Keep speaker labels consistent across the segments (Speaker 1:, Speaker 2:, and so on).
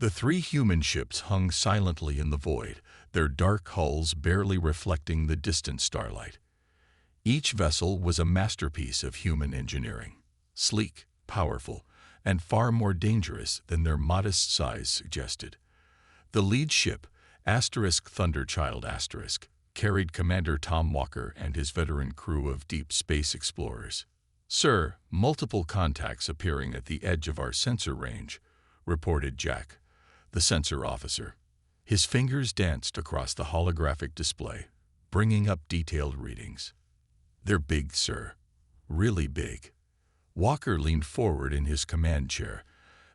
Speaker 1: The three human ships hung silently in the void, their dark hulls barely reflecting the distant starlight. Each vessel was a masterpiece of human engineering, sleek, powerful, and far more dangerous than their modest size suggested. The lead ship, Thunderchild*, carried Commander Tom Walker and his veteran crew of deep space explorers. "Sir, multiple contacts appearing at the edge of our sensor range," reported Jack, the sensor officer. His fingers danced across the holographic display, bringing up detailed readings. "They're big, sir. Really big." Walker leaned forward in his command chair,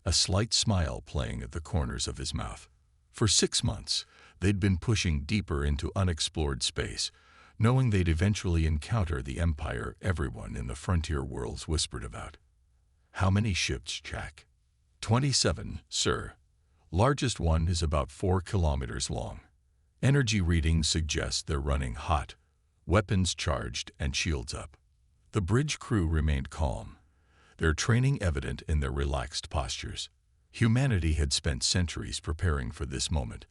Speaker 1: a slight smile playing at the corners of his mouth. For 6 months, they'd been pushing deeper into unexplored space, knowing they'd eventually encounter the empire everyone in the frontier worlds whispered about. "How many ships, Jack?" 27, sir. Largest one is about 4 kilometers long. Energy readings suggest they're running hot, weapons charged and shields up." The bridge crew remained calm, their training evident in their relaxed postures. Humanity had spent centuries preparing for this moment,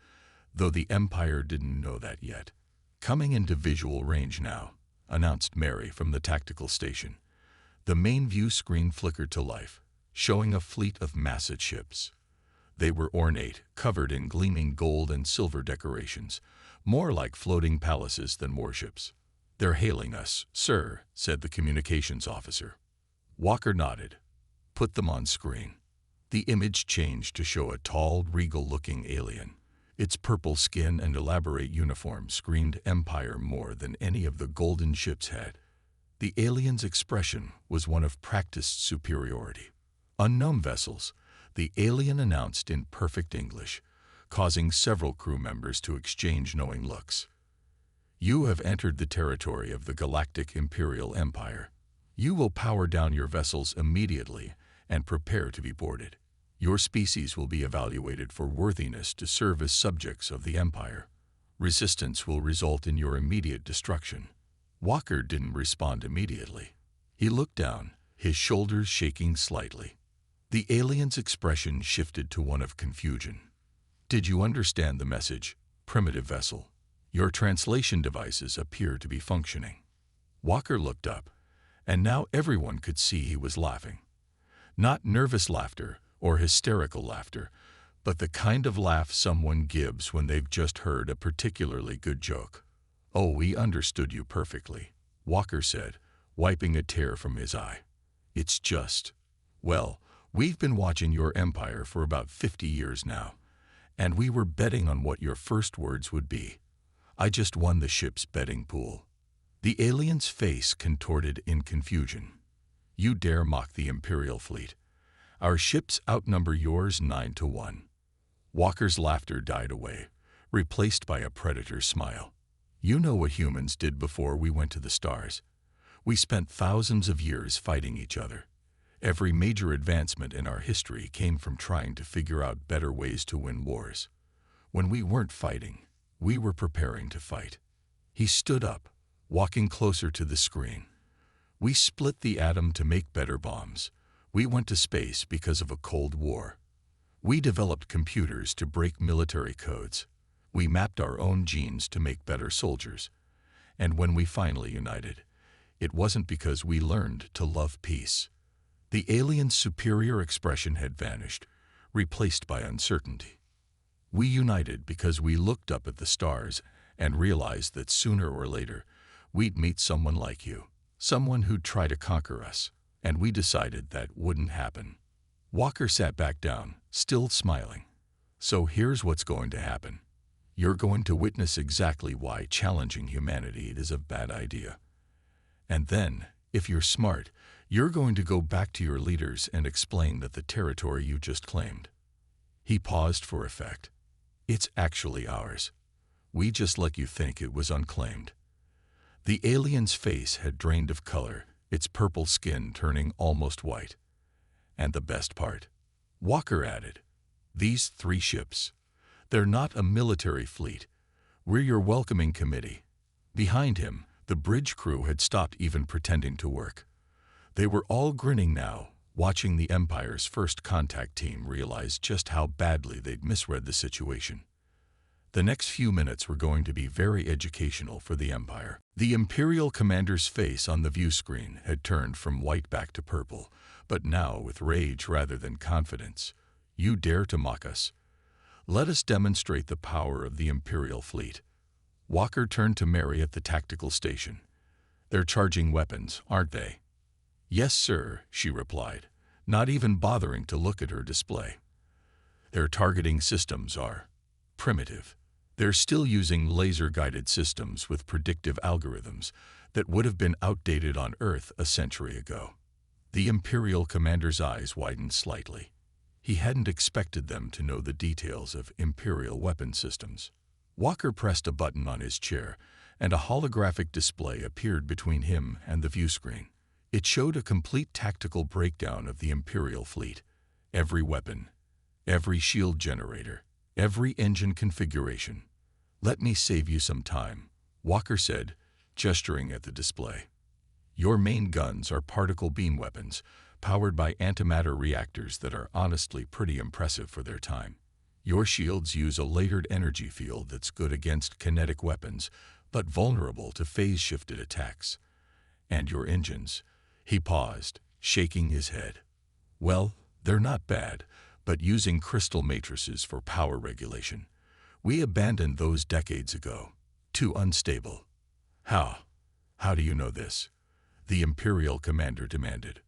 Speaker 1: though the Empire didn't know that yet. "Coming into visual range now," announced Mary from the tactical station. The main view screen flickered to life, showing a fleet of massive ships. They were ornate, covered in gleaming gold and silver decorations, more like floating palaces than warships. "They're hailing us, sir," said the communications officer. Walker nodded. "Put them on screen." The image changed to show a tall, regal-looking alien. Its purple skin and elaborate uniform screamed Empire more than any of the golden ships had. The alien's expression was one of practiced superiority. "Unknown vessels," the alien announced in perfect English, causing several crew members to exchange knowing looks. "You have entered the territory of the Galactic Imperial Empire. You will power down your vessels immediately and prepare to be boarded. Your species will be evaluated for worthiness to serve as subjects of the Empire. Resistance will result in your immediate destruction." Walker didn't respond immediately. He looked down, his shoulders shaking slightly. The alien's expression shifted to one of confusion. "Did you understand the message, primitive vessel? Your translation devices appear to be functioning." Walker looked up, and now everyone could see he was laughing. Not nervous laughter or hysterical laughter, but the kind of laugh someone gives when they've just heard a particularly good joke. "Oh, we understood you perfectly," Walker said, wiping a tear from his eye. "It's just, well, we've been watching your empire for about 50 years now, and we were betting on what your first words would be. I just won the ship's betting pool." The alien's face contorted in confusion. "You dare mock the Imperial fleet? Our ships outnumber yours 9-1. Walker's laughter died away, replaced by a predator's smile. "You know what humans did before we went to the stars. We spent thousands of years fighting each other. Every major advancement in our history came from trying to figure out better ways to win wars. When we weren't fighting, we were preparing to fight." He stood up, walking closer to the screen. "We split the atom to make better bombs. We went to space because of a Cold War. We developed computers to break military codes. We mapped our own genes to make better soldiers. And when we finally united, it wasn't because we learned to love peace." The alien's superior expression had vanished, replaced by uncertainty. "We united because we looked up at the stars and realized that sooner or later we'd meet someone like you, someone who'd try to conquer us, and we decided that wouldn't happen." Walker sat back down, still smiling. "So here's what's going to happen. You're going to witness exactly why challenging humanity is a bad idea. And then, if you're smart, you're going to go back to your leaders and explain that the territory you just claimed." He paused for effect. "It's actually ours. We just let you think it was unclaimed." The alien's face had drained of color, its purple skin turning almost white. "And the best part," Walker added, "these 3 ships. They're not a military fleet. We're your welcoming committee." Behind him, the bridge crew had stopped even pretending to work. They were all grinning now, watching the Empire's first contact team realize just how badly they'd misread the situation. The next few minutes were going to be very educational for the Empire. The Imperial commander's face on the view screen had turned from white back to purple, but now with rage rather than confidence. "You dare to mock us? Let us demonstrate the power of the Imperial fleet." Walker turned to Mary at the tactical station. "They're charging weapons, aren't they?" "Yes, sir," she replied, not even bothering to look at her display. "Their targeting systems are primitive. They're still using laser-guided systems with predictive algorithms that would have been outdated on Earth a century ago." The Imperial commander's eyes widened slightly. He hadn't expected them to know the details of Imperial weapon systems. Walker pressed a button on his chair, and a holographic display appeared between him and the view screen. It showed a complete tactical breakdown of the Imperial fleet. Every weapon, every shield generator, every engine configuration. "Let me save you some time," Walker said, gesturing at the display. "Your main guns are particle beam weapons, powered by antimatter reactors that are honestly pretty impressive for their time. Your shields use a layered energy field that's good against kinetic weapons, but vulnerable to phase-shifted attacks. And your engines," he paused, shaking his head. "Well, they're not bad, but using crystal matrices for power regulation. We abandoned those decades ago. Too unstable." How do you know this?" the Imperial commander demanded.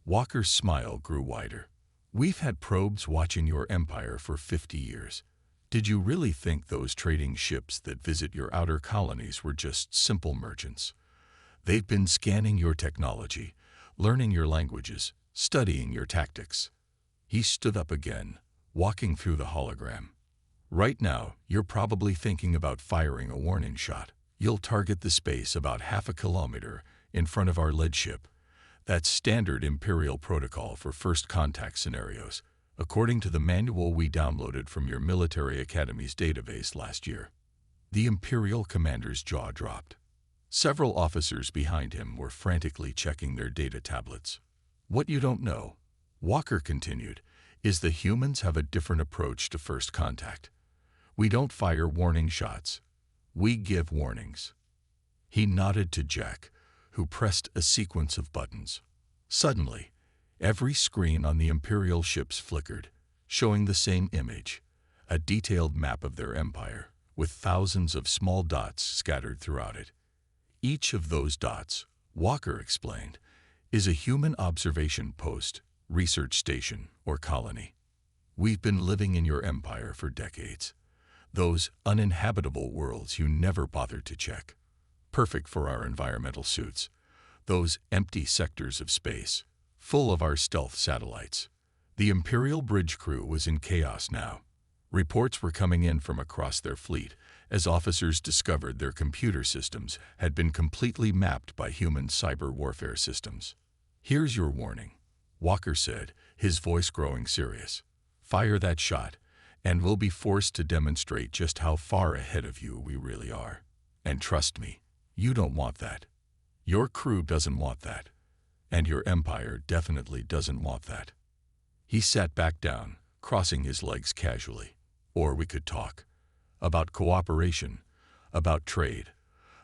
Speaker 1: Walker's smile grew wider. "We've had probes watching your empire for 50 years. Did you really think those trading ships that visit your outer colonies were just simple merchants? They've been scanning your technology, learning your languages, studying your tactics." He stood up again, walking through the hologram. "Right now, you're probably thinking about firing a warning shot. You'll target the space about half a kilometer in front of our lead ship. That's standard Imperial protocol for first contact scenarios, according to the manual we downloaded from your military academy's database last year." The Imperial commander's jaw dropped. Several officers behind him were frantically checking their data tablets. "What you don't know," Walker continued, "is the humans have a different approach to first contact. We don't fire warning shots. We give warnings." He nodded to Jack, who pressed a sequence of buttons. Suddenly, every screen on the Imperial ships flickered, showing the same image, a detailed map of their empire, with thousands of small dots scattered throughout it. Each of those dots, Walker explained, is a human observation post, research station, or colony. "We've been living in your empire for decades. Those uninhabitable worlds you never bothered to check. Perfect for our environmental suits. Those empty sectors of space, full of our stealth satellites." The Imperial bridge crew was in chaos now. Reports were coming in from across their fleet as officers discovered their computer systems had been completely mapped by human cyber warfare systems. "Here's your warning," Walker said, his voice growing serious. "Fire that shot, and we'll be forced to demonstrate just how far ahead of you we really are. And trust me, you don't want that. Your crew doesn't want that. And your empire definitely doesn't want that." He sat back down, crossing his legs casually. "Or we could talk. About cooperation, about trade,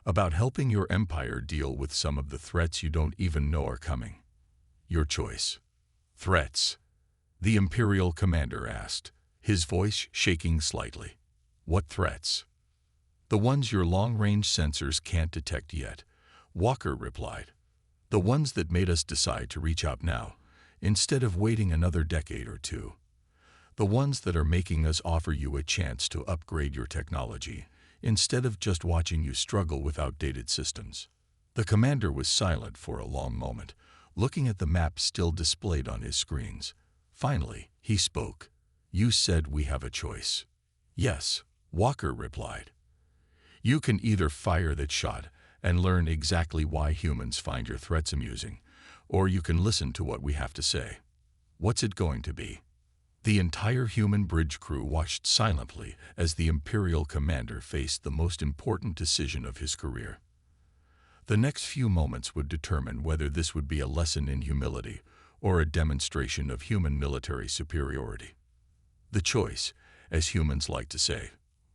Speaker 1: about helping your empire deal with some of the threats you don't even know are coming. Your choice." "Threats?" the Imperial commander asked, his voice shaking slightly. "What threats?" "The ones your long-range sensors can't detect yet," Walker replied. "The ones that made us decide to reach out now, instead of waiting another decade or two. The ones that are making us offer you a chance to upgrade your technology, instead of just watching you struggle with outdated systems." The commander was silent for a long moment, looking at the map still displayed on his screens. Finally, he spoke. "You said we have a choice." "Yes," Walker replied. "You can either fire that shot and learn exactly why humans find your threats amusing, or you can listen to what we have to say. What's it going to be?" The entire human bridge crew watched silently as the Imperial commander faced the most important decision of his career. The next few moments would determine whether this would be a lesson in humility or a demonstration of human military superiority. The choice, as humans like to say,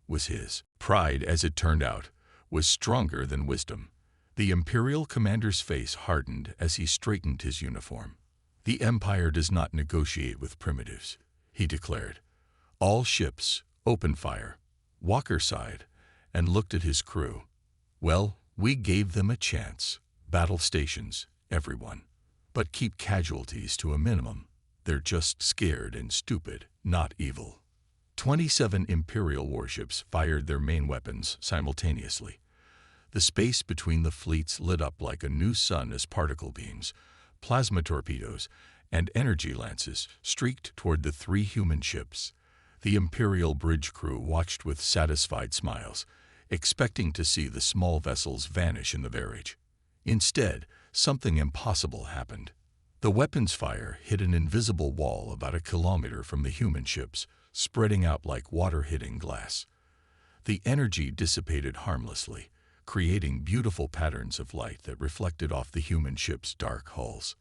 Speaker 1: was his. Pride, as it turned out, was stronger than wisdom. The Imperial commander's face hardened as he straightened his uniform. "The Empire does not negotiate with primitives," he declared. "All ships, open fire." Walker sighed and looked at his crew. "Well, we gave them a chance. Battle stations, everyone. But keep casualties to a minimum. They're just scared and stupid, not evil." 27 Imperial warships fired their main weapons simultaneously. The space between the fleets lit up like a new sun as particle beams, plasma torpedoes, and energy lances streaked toward the 3 human ships. The Imperial bridge crew watched with satisfied smiles, expecting to see the small vessels vanish in the barrage. Instead, something impossible happened. The weapons fire hit an invisible wall about a kilometer from the human ships, spreading out like water hitting glass. The energy dissipated harmlessly, creating beautiful patterns of light that reflected off the human ships' dark hulls.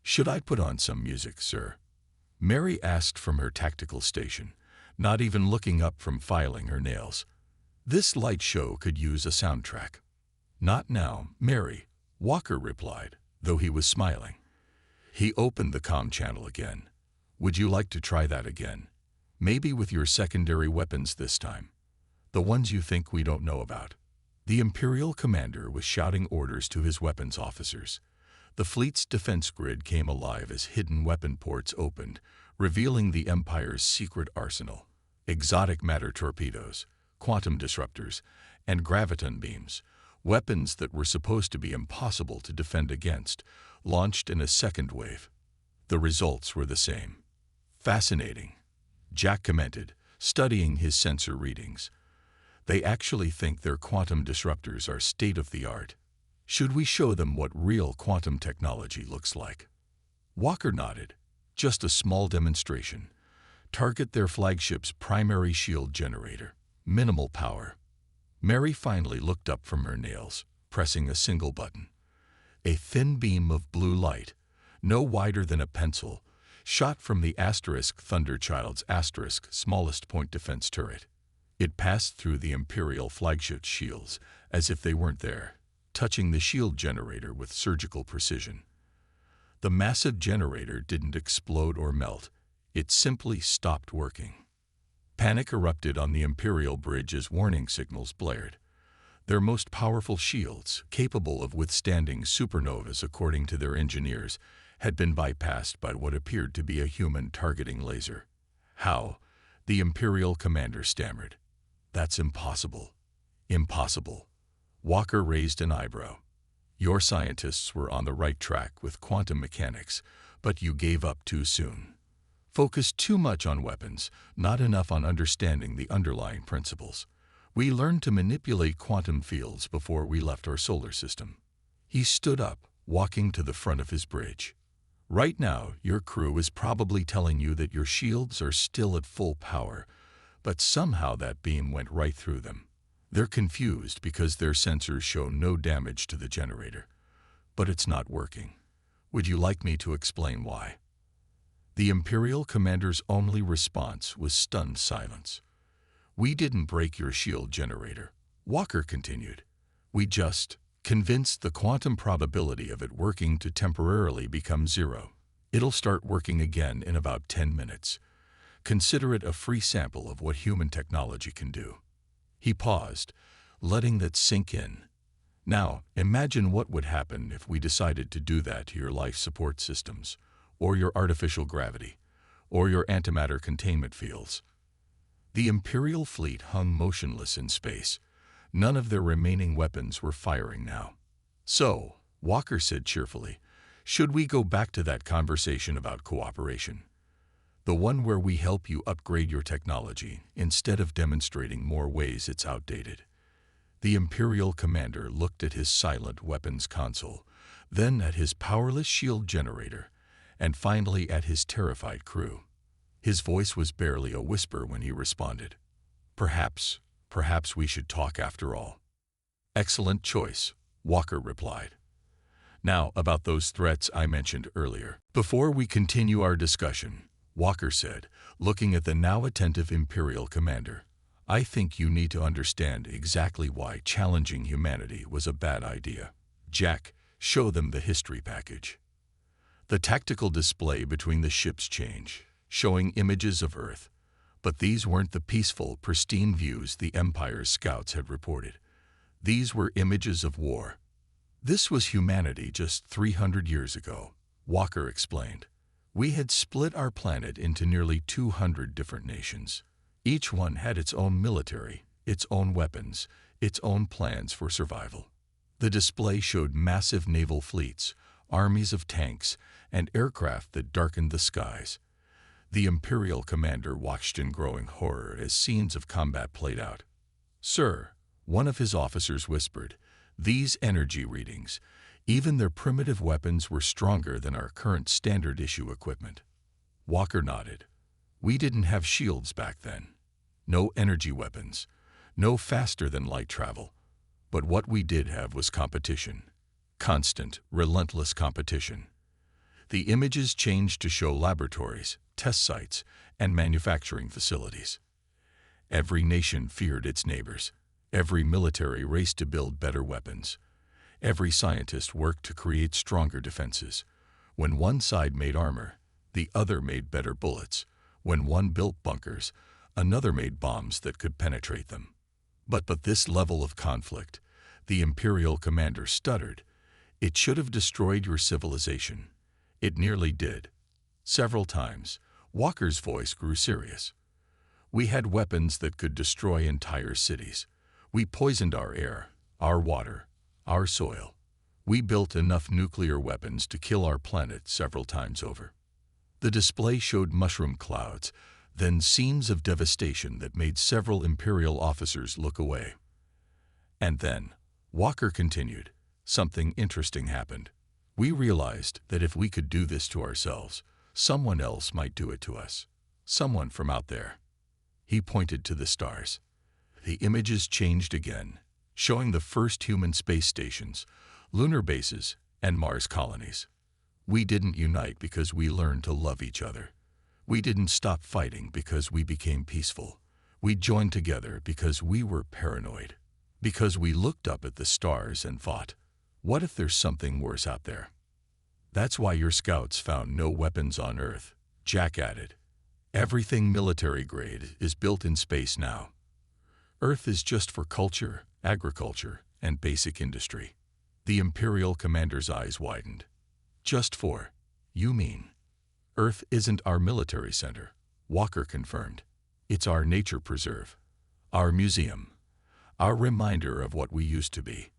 Speaker 1: "Should I put on some music, sir?" Mary asked from her tactical station, not even looking up from filing her nails. This light show could use a soundtrack. "Not now, Mary," Walker replied, though he was smiling. He opened the comm channel again. "Would you like to try that again? Maybe with your secondary weapons this time. The ones you think we don't know about." The Imperial commander was shouting orders to his weapons officers. The fleet's defense grid came alive as hidden weapon ports opened, revealing the Empire's secret arsenal. Exotic matter torpedoes, quantum disruptors, and graviton beams, weapons that were supposed to be impossible to defend against, launched in a second wave. The results were the same. "Fascinating," Jack commented, studying his sensor readings. "They actually think their quantum disruptors are state-of-the-art. Should we show them what real quantum technology looks like?" Walker nodded. "Just a small demonstration. Target their flagship's primary shield generator. Minimal power." Mary finally looked up from her nails, pressing a single button. A thin beam of blue light, no wider than a pencil, shot from the Thunderchild's smallest point defense turret. It passed through the Imperial flagship's shields as if they weren't there, touching the shield generator with surgical precision. The massive generator didn't explode or melt. It simply stopped working. Panic erupted on the Imperial bridge as warning signals blared. Their most powerful shields, capable of withstanding supernovas according to their engineers, had been bypassed by what appeared to be a human targeting laser. "How?" the Imperial commander stammered. "That's impossible." "Impossible." Walker raised an eyebrow. "Your scientists were on the right track with quantum mechanics, but you gave up too soon. Focused too much on weapons, not enough on understanding the underlying principles. We learned to manipulate quantum fields before we left our solar system." He stood up, walking to the front of his bridge. "Right now, your crew is probably telling you that your shields are still at full power, but somehow that beam went right through them. They're confused because their sensors show no damage to the generator. But it's not working. Would you like me to explain why?" The Imperial commander's only response was stunned silence. "We didn't break your shield generator," Walker continued. "We just convinced the quantum probability of it working to temporarily become 0. It'll start working again in about 10 minutes. Consider it a free sample of what human technology can do." He paused, letting that sink in. "Now, imagine what would happen if we decided to do that to your life support systems, or your artificial gravity, or your antimatter containment fields." The Imperial fleet hung motionless in space. None of their remaining weapons were firing now. "So," Walker said cheerfully, "should we go back to that conversation about cooperation? The one where we help you upgrade your technology instead of demonstrating more ways it's outdated." The Imperial commander looked at his silent weapons console, then at his powerless shield generator, and finally at his terrified crew. His voice was barely a whisper when he responded. Perhaps we should talk after all." "Excellent choice," Walker replied. Now, about those threats I mentioned earlier. Before we continue our discussion, Walker said, looking at the now attentive Imperial commander, I think you need to understand exactly why challenging humanity was a bad idea. Jack, show them the history package. The tactical display between the ships changed, showing images of Earth. But these weren't the peaceful, pristine views the Empire's scouts had reported. These were images of war. This was humanity just 300 years ago, Walker explained. We had split our planet into nearly 200 different nations. Each one had its own military, its own weapons, its own plans for survival. The display showed massive naval fleets, armies of tanks, and aircraft that darkened the skies. The Imperial commander watched in growing horror as scenes of combat played out. Sir, one of his officers whispered, these energy readings, even their primitive weapons were stronger than our current standard-issue equipment. Walker nodded. We didn't have shields back then. No energy weapons. No faster-than-light travel. But what we did have was competition. Constant, relentless competition. The images changed to show laboratories, test sites, and manufacturing facilities. Every nation feared its neighbors. Every military raced to build better weapons. Every scientist worked to create stronger defenses. When one side made armor, the other made better bullets. When one built bunkers, another made bombs that could penetrate them. But this level of conflict, the Imperial commander stuttered. It should have destroyed your civilization. It nearly did. Several times, Walker's voice grew serious. We had weapons that could destroy entire cities. We poisoned our air, our water, our soil. We built enough nuclear weapons to kill our planet several times over. The display showed mushroom clouds, then scenes of devastation that made several Imperial officers look away. And then, Walker continued, something interesting happened. We realized that if we could do this to ourselves, someone else might do it to us. Someone from out there. He pointed to the stars. The images changed again, showing the first human space stations, lunar bases, and Mars colonies. We didn't unite because we learned to love each other. We didn't stop fighting because we became peaceful. We joined together because we were paranoid. Because we looked up at the stars and thought, what if there's something worse out there? That's why your scouts found no weapons on Earth, Jack added. Everything military grade is built in space now. Earth is just for culture, agriculture, and basic industry. The Imperial commander's eyes widened. Just for, you mean? Earth isn't our military center, Walker confirmed. It's our nature preserve, our museum, our reminder of what we used to be.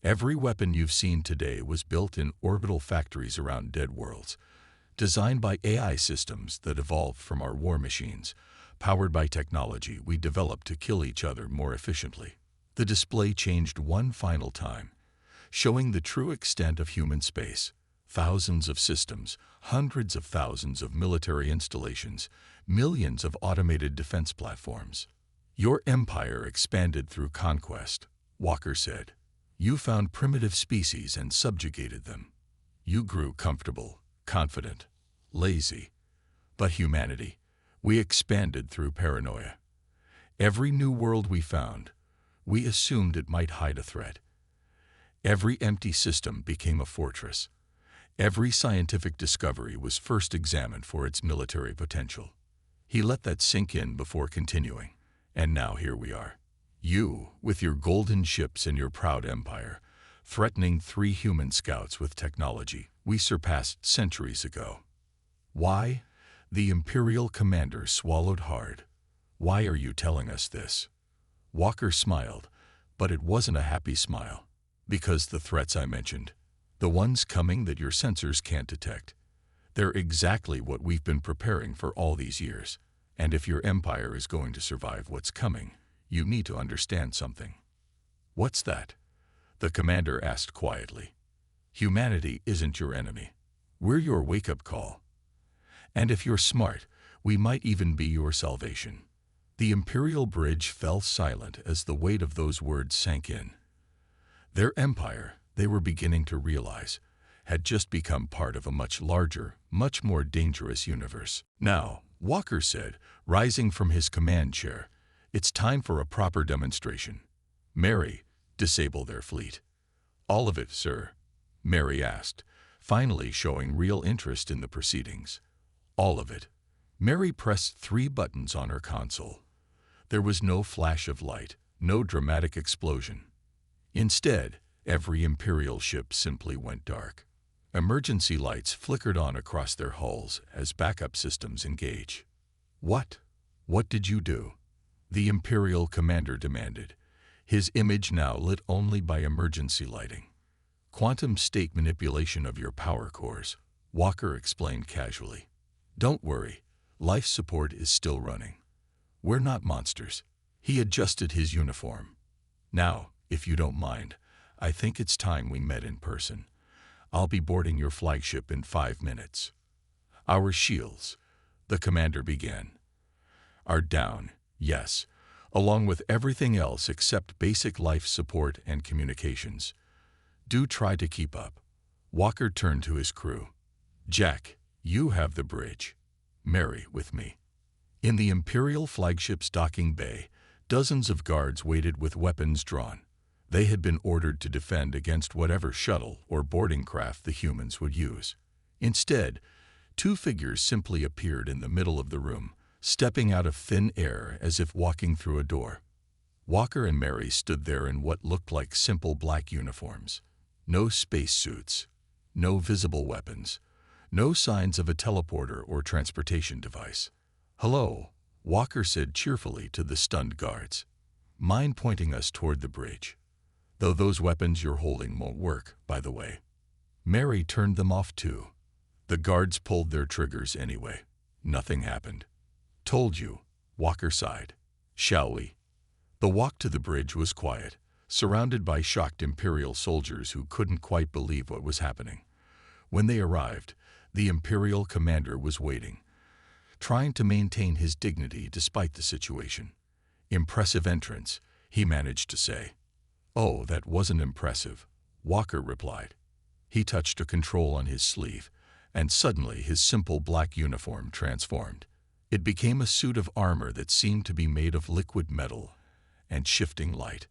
Speaker 1: Every weapon you've seen today was built in orbital factories around dead worlds, designed by AI systems that evolved from our war machines, powered by technology we developed to kill each other more efficiently. The display changed one final time, showing the true extent of human space. Thousands of systems, hundreds of thousands of military installations, millions of automated defense platforms. Your empire expanded through conquest, Walker said. You found primitive species and subjugated them. You grew comfortable, confident, lazy. But humanity, we expanded through paranoia. Every new world we found, we assumed it might hide a threat. Every empty system became a fortress. Every scientific discovery was first examined for its military potential. He let that sink in before continuing. And now here we are. You, with your golden ships and your proud empire, threatening 3 human scouts with technology we surpassed centuries ago. Why? The Imperial commander swallowed hard. Why are you telling us this? Walker smiled, but it wasn't a happy smile. Because the threats I mentioned, the ones coming that your sensors can't detect, they're exactly what we've been preparing for all these years. And if your empire is going to survive what's coming, you need to understand something. What's that? The commander asked quietly. Humanity isn't your enemy. We're your wake-up call. And if you're smart, we might even be your salvation. The Imperial bridge fell silent as the weight of those words sank in. Their empire, they were beginning to realize, had just become part of a much larger, much more dangerous universe. "Now," Walker said, rising from his command chair, "it's time for a proper demonstration. Mary, disable their fleet." "All of it, sir?" Mary asked, finally showing real interest in the proceedings. "All of it." Mary pressed 3 buttons on her console. There was no flash of light, no dramatic explosion. Instead, every Imperial ship simply went dark. Emergency lights flickered on across their hulls as backup systems engage. "What did you do?" the Imperial commander demanded, his image now lit only by emergency lighting. "Quantum state manipulation of your power cores," Walker explained casually. "Don't worry, life support is still running. We're not monsters." He adjusted his uniform. "Now, if you don't mind, I think it's time we met in person. I'll be boarding your flagship in 5 minutes. Our shields," the commander began, "are down, yes, along with everything else except basic life support and communications. Do try to keep up." Walker turned to his crew. "Jack, you have the bridge. Mary, with me." In the Imperial flagship's docking bay, dozens of guards waited with weapons drawn. They had been ordered to defend against whatever shuttle or boarding craft the humans would use. Instead, 2 figures simply appeared in the middle of the room, stepping out of thin air as if walking through a door. Walker and Mary stood there in what looked like simple black uniforms. No spacesuits, no visible weapons, no signs of a teleporter or transportation device. "Hello," Walker said cheerfully to the stunned guards. "Mind pointing us toward the bridge? Though those weapons you're holding won't work, by the way." Mary turned them off too. The guards pulled their triggers anyway. Nothing happened. "Told you," Walker sighed. "Shall we?" The walk to the bridge was quiet, surrounded by shocked Imperial soldiers who couldn't quite believe what was happening. When they arrived, the Imperial commander was waiting, trying to maintain his dignity despite the situation. "Impressive entrance," he managed to say. "Oh, that wasn't impressive," Walker replied. He touched a control on his sleeve, and suddenly his simple black uniform transformed. It became a suit of armor that seemed to be made of liquid metal and shifting light.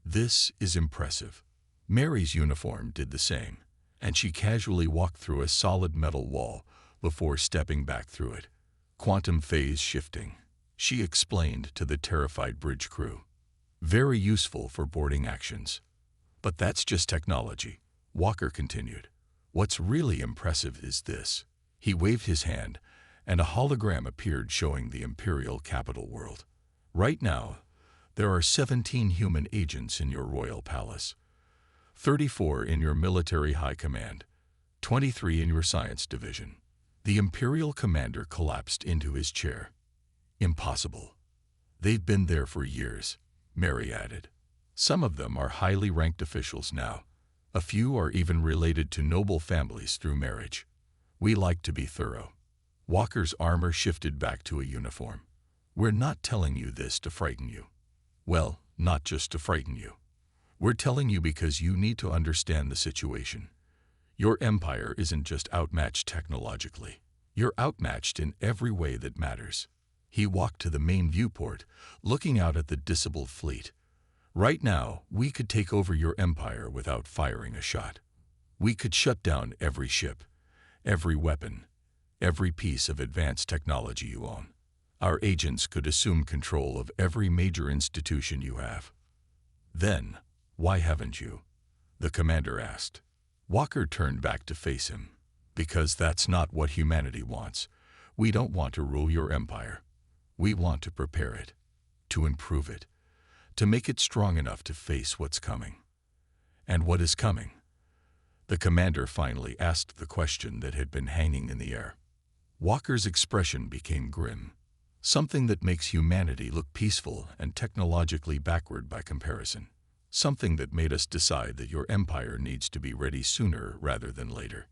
Speaker 1: "This is impressive." Mary's uniform did the same, and she casually walked through a solid metal wall before stepping back through it. "Quantum phase shifting," she explained to the terrified bridge crew. "Very useful for boarding actions." "But that's just technology," Walker continued. "What's really impressive is this." He waved his hand, and a hologram appeared showing the Imperial capital world. "Right now, there are 17 human agents in your royal palace, 34 in your military high command, 23 in your science division." The Imperial commander collapsed into his chair. "Impossible. They've been there for years," Mary added. "Some of them are highly ranked officials now. A few are even related to noble families through marriage. We like to be thorough." Walker's armor shifted back to a uniform. "We're not telling you this to frighten you. Well, not just to frighten you. We're telling you because you need to understand the situation. Your empire isn't just outmatched technologically. You're outmatched in every way that matters." He walked to the main viewport, looking out at the disabled fleet. "Right now, we could take over your empire without firing a shot. We could shut down every ship, every weapon, every piece of advanced technology you own. Our agents could assume control of every major institution you have." "Then, why haven't you?" the commander asked. Walker turned back to face him. "Because that's not what humanity wants. We don't want to rule your empire. We want to prepare it, to improve it, to make it strong enough to face what's coming." "And what is coming?" the commander finally asked the question that had been hanging in the air. Walker's expression became grim. "Something that makes humanity look peaceful and technologically backward by comparison. Something that made us decide that your empire needs to be ready sooner rather than later."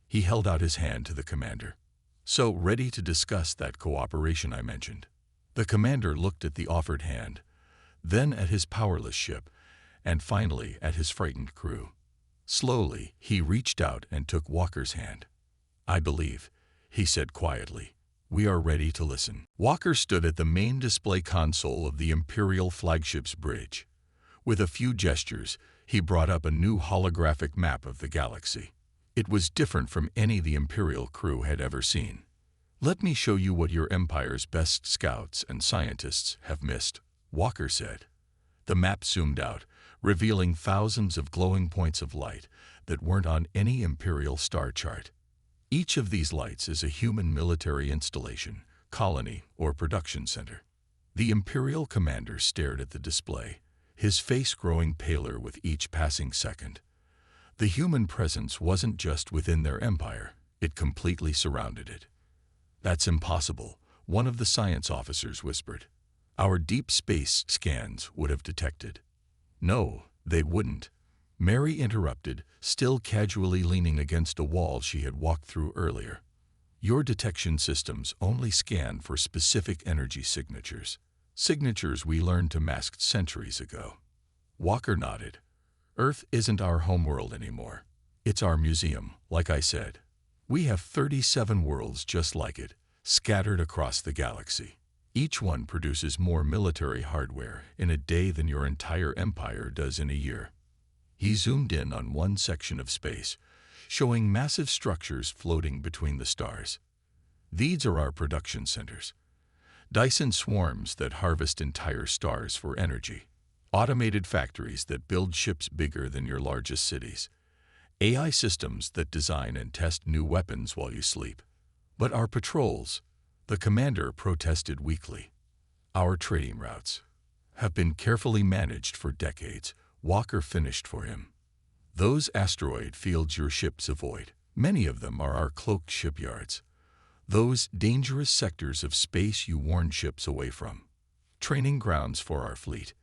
Speaker 1: He held out his hand to the commander. "So, ready to discuss that cooperation I mentioned?" The commander looked at the offered hand, then at his powerless ship, and finally at his frightened crew. Slowly, he reached out and took Walker's hand. "I believe," he said quietly. "We are ready to listen." Walker stood at the main display console of the Imperial flagship's bridge. With a few gestures, he brought up a new holographic map of the galaxy. It was different from any the Imperial crew had ever seen. "Let me show you what your Empire's best scouts and scientists have missed," Walker said. The map zoomed out, revealing thousands of glowing points of light that weren't on any Imperial star chart. Each of these lights is a human military installation, colony, or production center. The Imperial commander stared at the display, his face growing paler with each passing second. The human presence wasn't just within their empire, it completely surrounded it. "That's impossible," one of the science officers whispered. "Our deep space scans would have detected." "No, they wouldn't," Mary interrupted, still casually leaning against a wall she had walked through earlier. "Your detection systems only scan for specific energy signatures, signatures we learned to mask centuries ago." Walker nodded. "Earth isn't our homeworld anymore. It's our museum, like I said. We have 37 worlds just like it, scattered across the galaxy. Each one produces more military hardware in a day than your entire empire does in a year." He zoomed in on one section of space, showing massive structures floating between the stars. "These are our production centers. Dyson swarms that harvest entire stars for energy. Automated factories that build ships bigger than your largest cities. AI systems that design and test new weapons while you sleep. But our patrols," the commander protested weakly. "Our trading routes have been carefully managed for decades," Walker finished for him. "Those asteroid fields your ships avoid, many of them are our cloaked shipyards. Those dangerous sectors of space you warn ships away from. Training grounds for our fleet."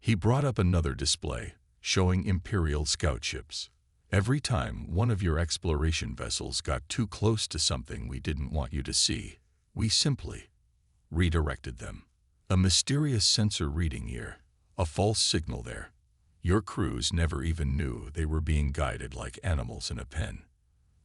Speaker 1: He brought up another display, showing Imperial scout ships. "Every time one of your exploration vessels got too close to something we didn't want you to see, we simply redirected them. A mysterious sensor reading here, a false signal there. Your crews never even knew they were being guided like animals in a pen."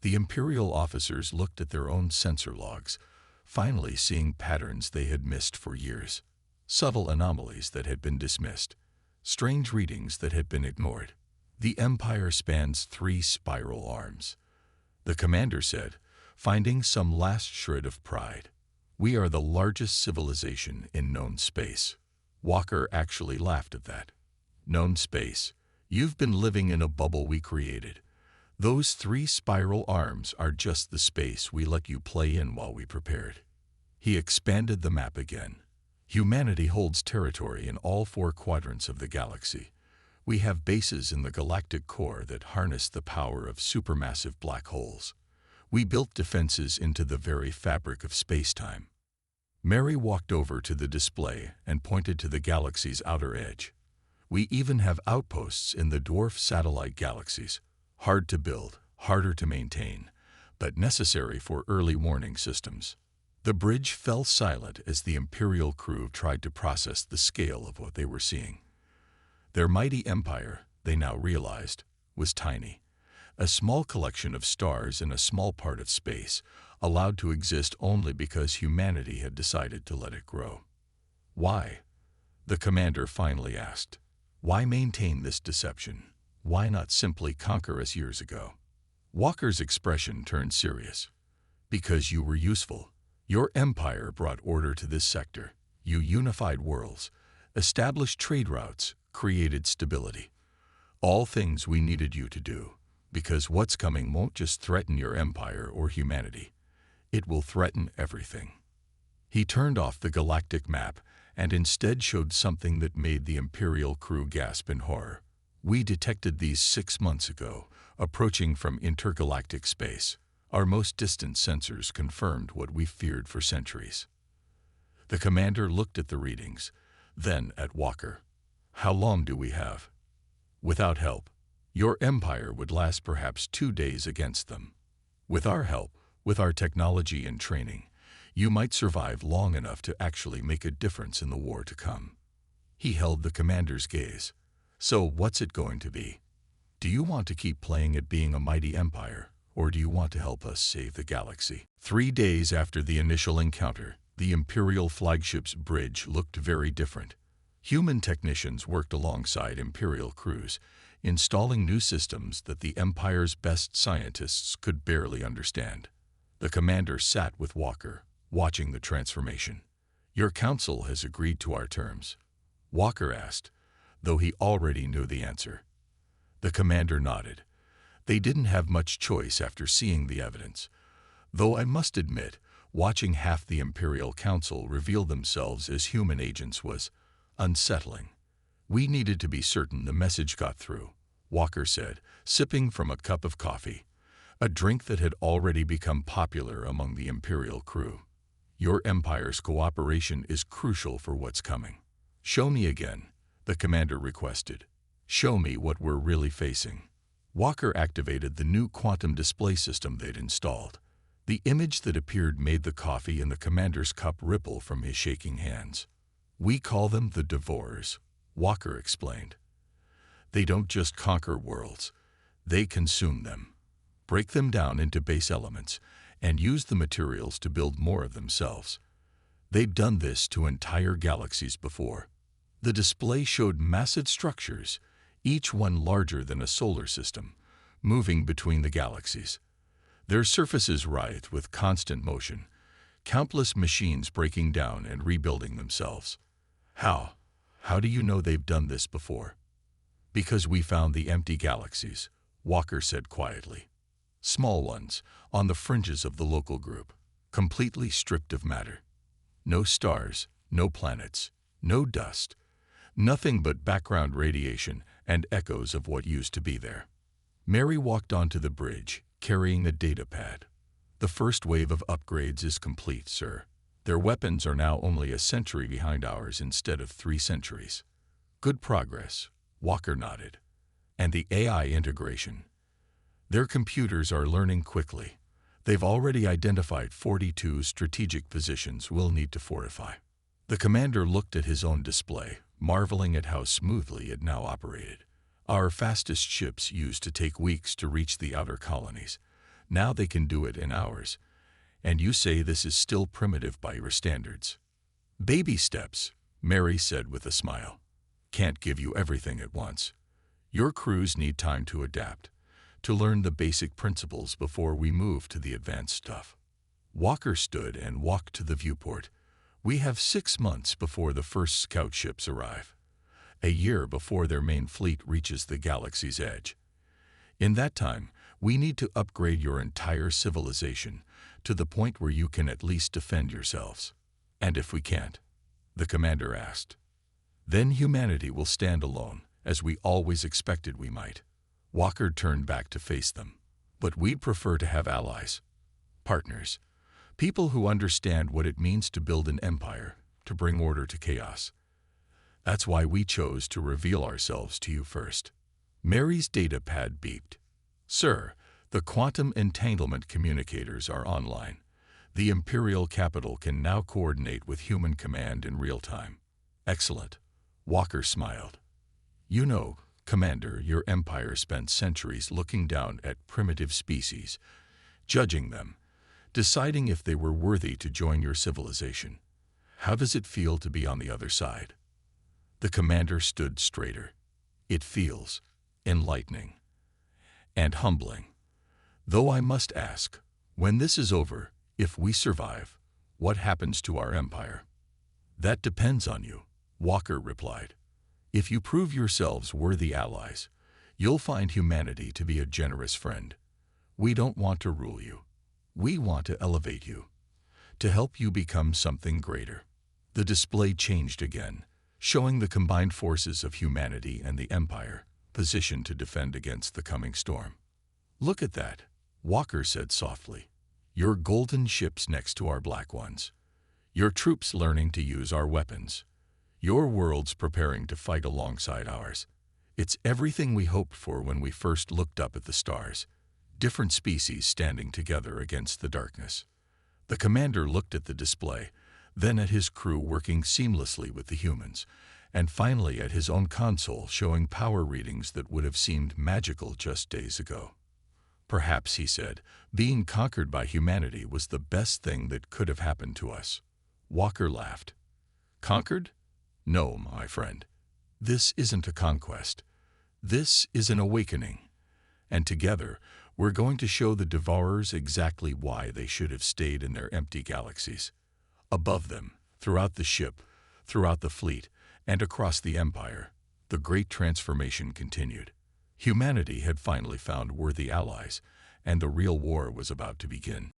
Speaker 1: The Imperial officers looked at their own sensor logs, finally seeing patterns they had missed for years. Subtle anomalies that had been dismissed. Strange readings that had been ignored. "The Empire spans 3 spiral arms," the commander said, finding some last shred of pride. "We are the largest civilization in known space." Walker actually laughed at that. "Known space? You've been living in a bubble we created. Those 3 spiral arms are just the space we let you play in while we prepared." He expanded the map again. "Humanity holds territory in all 4 quadrants of the galaxy. We have bases in the galactic core that harness the power of supermassive black holes. We built defenses into the very fabric of space-time." Mary walked over to the display and pointed to the galaxy's outer edge. "We even have outposts in the dwarf satellite galaxies. Hard to build, harder to maintain, but necessary for early warning systems." The bridge fell silent as the Imperial crew tried to process the scale of what they were seeing. Their mighty empire, they now realized, was tiny. A small collection of stars in a small part of space, allowed to exist only because humanity had decided to let it grow. "Why?" the commander finally asked. "Why maintain this deception? Why not simply conquer us years ago?" Walker's expression turned serious. "Because you were useful. Your empire brought order to this sector. You unified worlds, established trade routes, created stability. All things we needed you to do, because what's coming won't just threaten your empire or humanity. It will threaten everything." He turned off the galactic map and instead showed something that made the Imperial crew gasp in horror. "We detected these 6 months ago, approaching from intergalactic space. Our most distant sensors confirmed what we feared for centuries." The commander looked at the readings, then at Walker. "How long do we have? Without help, your empire would last perhaps 2 days against them. With our help, with our technology and training, you might survive long enough to actually make a difference in the war to come." He held the commander's gaze. "So what's it going to be? Do you want to keep playing at being a mighty empire, or do you want to help us save the galaxy? 3 days after the initial encounter, the Imperial flagship's bridge looked very different. Human technicians worked alongside Imperial crews, installing new systems that the Empire's best scientists could barely understand. The commander sat with Walker, watching the transformation. "Your council has agreed to our terms?" Walker asked, though he already knew the answer. The commander nodded. They didn't have much choice after seeing the evidence, though I must admit, watching half the Imperial Council reveal themselves as human agents was unsettling. "We needed to be certain the message got through," Walker said, sipping from a cup of coffee, a drink that had already become popular among the Imperial crew. "Your Empire's cooperation is crucial for what's coming." "Show me again," the commander requested. "Show me what we're really facing." Walker activated the new quantum display system they'd installed. The image that appeared made the coffee in the commander's cup ripple from his shaking hands. "We call them the Devourers," Walker explained. "They don't just conquer worlds, they consume them, break them down into base elements, and use the materials to build more of themselves. They've done this to entire galaxies before." The display showed massive structures, each one larger than a solar system, moving between the galaxies. Their surfaces writhed with constant motion, countless machines breaking down and rebuilding themselves. How do you know they've done this before?" "Because we found the empty galaxies," Walker said quietly. "Small ones, on the fringes of the local group, completely stripped of matter. No stars, no planets, no dust, nothing but background radiation and echoes of what used to be there." Mary walked onto the bridge, carrying a data pad. "The first wave of upgrades is complete, sir. Their weapons are now only a century behind ours instead of 3 centuries. "Good progress," Walker nodded. "And the AI integration. Their computers are learning quickly. They've already identified 42 strategic positions we'll need to fortify." The commander looked at his own display, marveling at how smoothly it now operated. "Our fastest ships used to take weeks to reach the outer colonies. Now they can do it in hours. And you say this is still primitive by your standards?" "Baby steps," Mary said with a smile. "Can't give you everything at once. Your crews need time to adapt, to learn the basic principles before we move to the advanced stuff." Walker stood and walked to the viewport. "We have 6 months before the first scout ships arrive. A year before their main fleet reaches the galaxy's edge. In that time, we need to upgrade your entire civilization to the point where you can at least defend yourselves." "And if we can't?" the commander asked. "Then humanity will stand alone, as we always expected we might." Walker turned back to face them. "But we'd prefer to have allies. Partners. People who understand what it means to build an empire, to bring order to chaos. That's why we chose to reveal ourselves to you first." Mary's data pad beeped. "Sir, the quantum entanglement communicators are online. The Imperial capital can now coordinate with human command in real time." "Excellent," Walker smiled. "You know, Commander, your empire spent centuries looking down at primitive species, judging them, deciding if they were worthy to join your civilization. How does it feel to be on the other side?" The commander stood straighter. "It feels enlightening and humbling. Though I must ask, when this is over, if we survive, what happens to our empire?" "That depends on you," Walker replied. "If you prove yourselves worthy allies, you'll find humanity to be a generous friend. We don't want to rule you. We want to elevate you, to help you become something greater." The display changed again, showing the combined forces of humanity and the Empire, positioned to defend against the coming storm. "Look at that," Walker said softly. "Your golden ships next to our black ones. Your troops learning to use our weapons. Your worlds preparing to fight alongside ours. It's everything we hoped for when we first looked up at the stars. Different species standing together against the darkness." The commander looked at the display, then at his crew working seamlessly with the humans, and finally at his own console showing power readings that would have seemed magical just days ago. Perhaps, he said, being conquered by humanity was the best thing that could have happened to us. Walker laughed. Conquered? No, my friend. This isn't a conquest. This is an awakening. And together, we're going to show the Devourers exactly why they should have stayed in their empty galaxies. Above them, throughout the ship, throughout the fleet, and across the Empire, the great transformation continued. Humanity had finally found worthy allies, and the real war was about to begin.